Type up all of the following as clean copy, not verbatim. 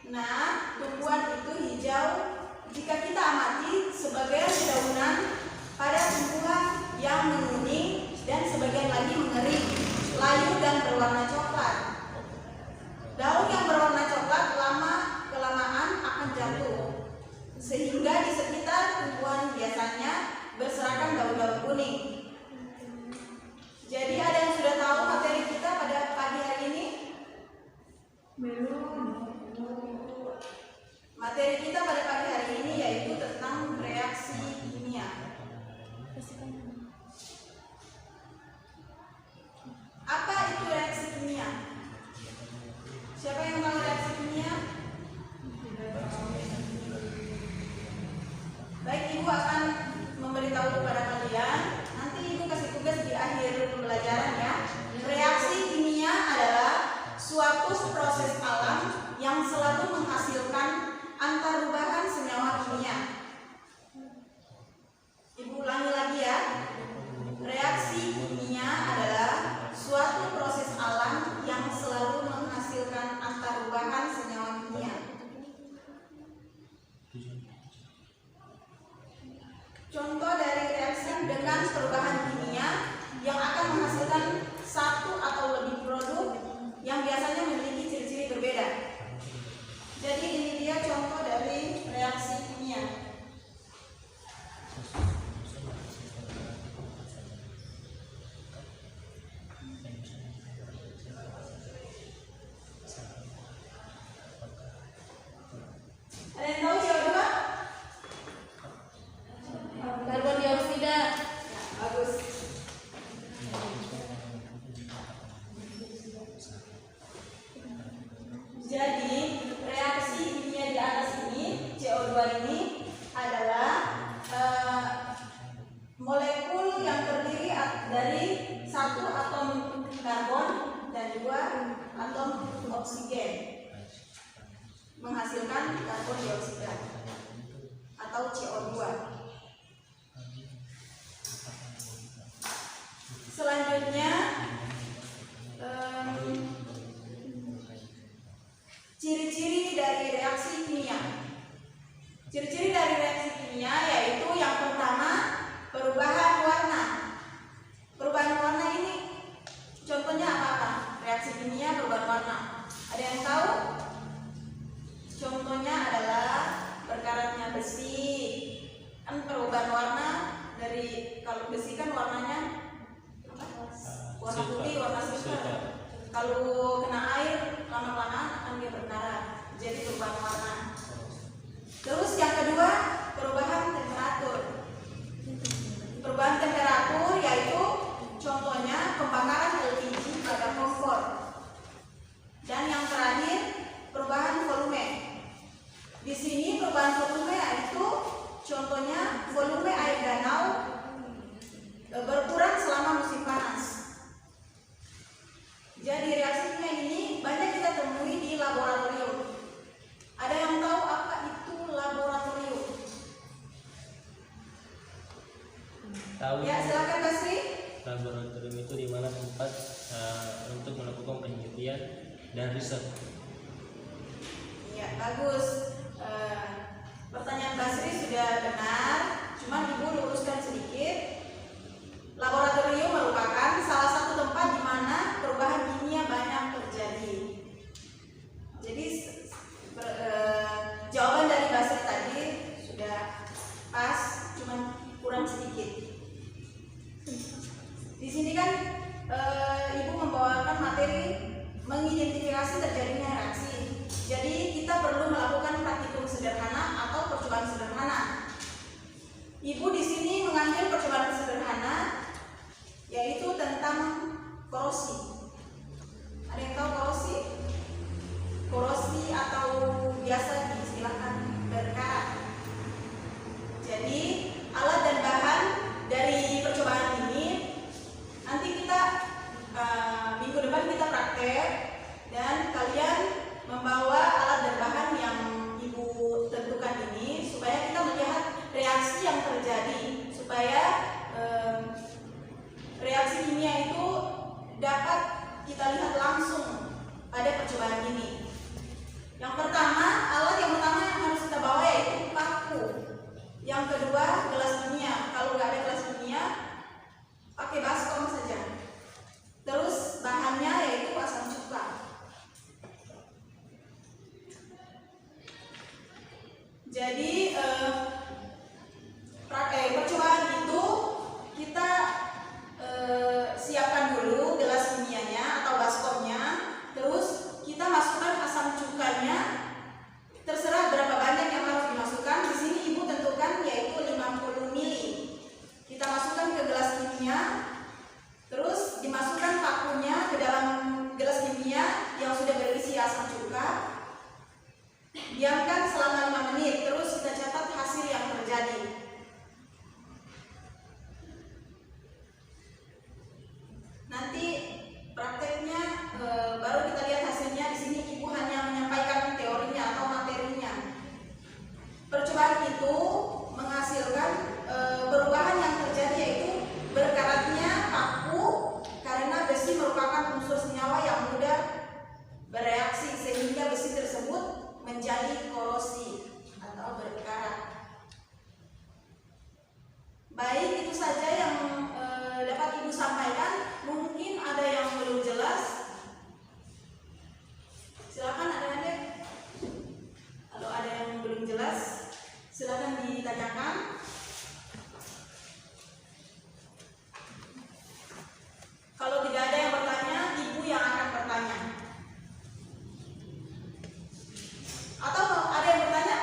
Nah, tumbuhan itu hijau jika kita amati sebagian dedaunan pada tumbuhan yang menguning dan sebagian lagi mengering, layu dan berwarna coklat. Daun yang berwarna coklat kelamaan akan jatuh, sehingga di sekitar tumbuhan biasanya berserakan daun-daun kuning. Jadi ada yang sudah tahu materi kita pada pagi hari ini? Belum. Materi kita pada pagi hari ini yaitu tentang reaksi kimia. Apa itu reaksi kimia? Siapa yang tahu reaksi kimia? Baik, Ibu akan memberitahu kepada kalian. Nanti Ibu kasih tugas di akhir pembelajaran ya. Reaksi kimia adalah suatu proses alam yang selalu menghasilkan antarubahan senyawa kimia. Ibu ulangi lagi ya. Reaksi kimia adalah suatu proses alam yang selalu menghasilkan antarubahan senyawa kimia. Contoh dari reaksi dengan perubahan kimia yang akan menghasilkan satu atau lebih produk yang biasanya memiliki ciri-ciri berbeda. Jadi ini dia contoh dari reaksi kimia. Ada yang tahu CO2? Karbon dioksida. Ya, bagus. Jadi reaksi kimia di atas ini, CO2 ini adalah molekul yang terdiri dari satu atom karbon dan dua atom oksigen, menghasilkan karbon dioksida atau CO2. Selanjutnya ciri-ciri dari reaksi kimia. Ciri-ciri dari reaksi kimia yaitu yang pertama, perubahan warna. Perubahan warna ini contohnya apa-apa? Reaksi kimia perubahan warna. Ada yang tahu? Contohnya adalah berkaratnya besi. Kan perubahan warna dari, kalau besi kan warnanya warna putih, warna silver. Kalau kena air lama-kelamaan akan dia berkarat, jadi perubahan warna. Terus yang kedua, perubahan temperatur. Perubahan temperatur yaitu contohnya pembakaran LPG pada kompor. Dan yang terakhir, perubahan volume. Di sini perubahan volume yaitu contohnya volume air danau berkurang selama musim panas. Jadi reaksi kimia ini banyak kita temui di laboratorium. Ada yang tahu apa itu laboratorium? Tahu. Ya, silakan Basri. Laboratorium itu di mana tempat untuk melakukan penelitian dan riset. Ya, bagus. Pertanyaan Basri sudah benar, cuma Ibu luruskan sedikit. Laboratorium merupakan salah satu tempat di mana perubahan kimia banyak terjadi. Jadi jawaban dari Basri tadi sudah pas, cuma kurang sedikit. Di sini kan Ibu membawakan materi mengidentifikasi terjadinya reaksi. Jadi kita perlu melakukan praktikum sederhana atau percobaan sederhana. Ibu di sini mengambil percobaan sederhana Jadi percobaan itu kita siapkan dulu gelas kimianya atau baskomnya, terus kita masukkan asam cukanya, terserah berapa banyak yang harus dimasukkan. Di sini ibu tentukan yaitu 50 ml. Kita masukkan ke gelas kimia, terus dimasukkan pakunya ke dalam gelas kimia yang sudah berisi asam cuka. Diamkan selama 5 menit, terus kita catat hasil yang terjadi. Nanti prakteknya baru kita lihat hasilnya. Di sini ibu hanya menyampaikan teorinya atau materinya. Percobaan itu menghasilkan perubahan yang terjadi, yaitu berkaratnya paku karena besi merupakan unsur senyawa yang mudah bereaksi sehingga besi tersebut menjadi korosi atau berkarat. Baik, itu saja yang dapat ibu sampaikan. Mungkin ada yang belum jelas. Silakan adik-adik. Kalau ada yang belum jelas, silakan ditanyakan. Kalau tidak ada yang bertanya, ibu yang akan bertanya. Atau ada yang bertanya?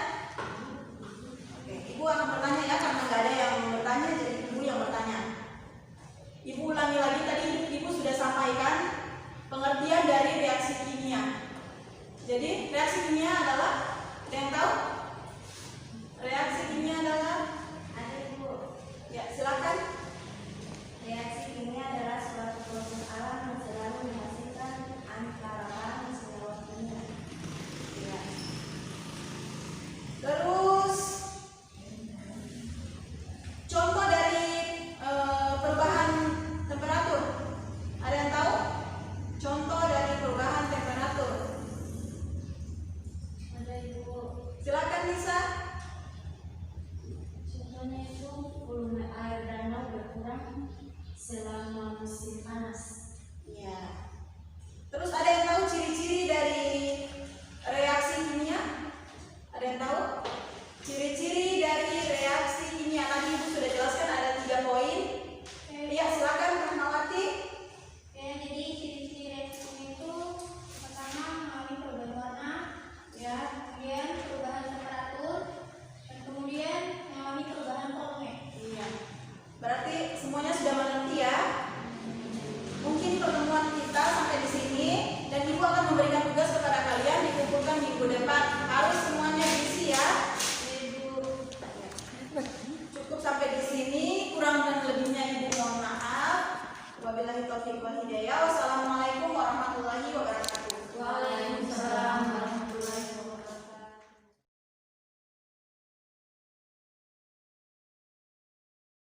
Oke, ibu akan bertanya ya, karena nggak ada yang bertanya, jadi ibu yang bertanya. Ibu ulangi lagi, tadi ibu sudah sampaikan pengertian dari reaksi kimia. Jadi reaksi kimia adalah, ada yang tahu?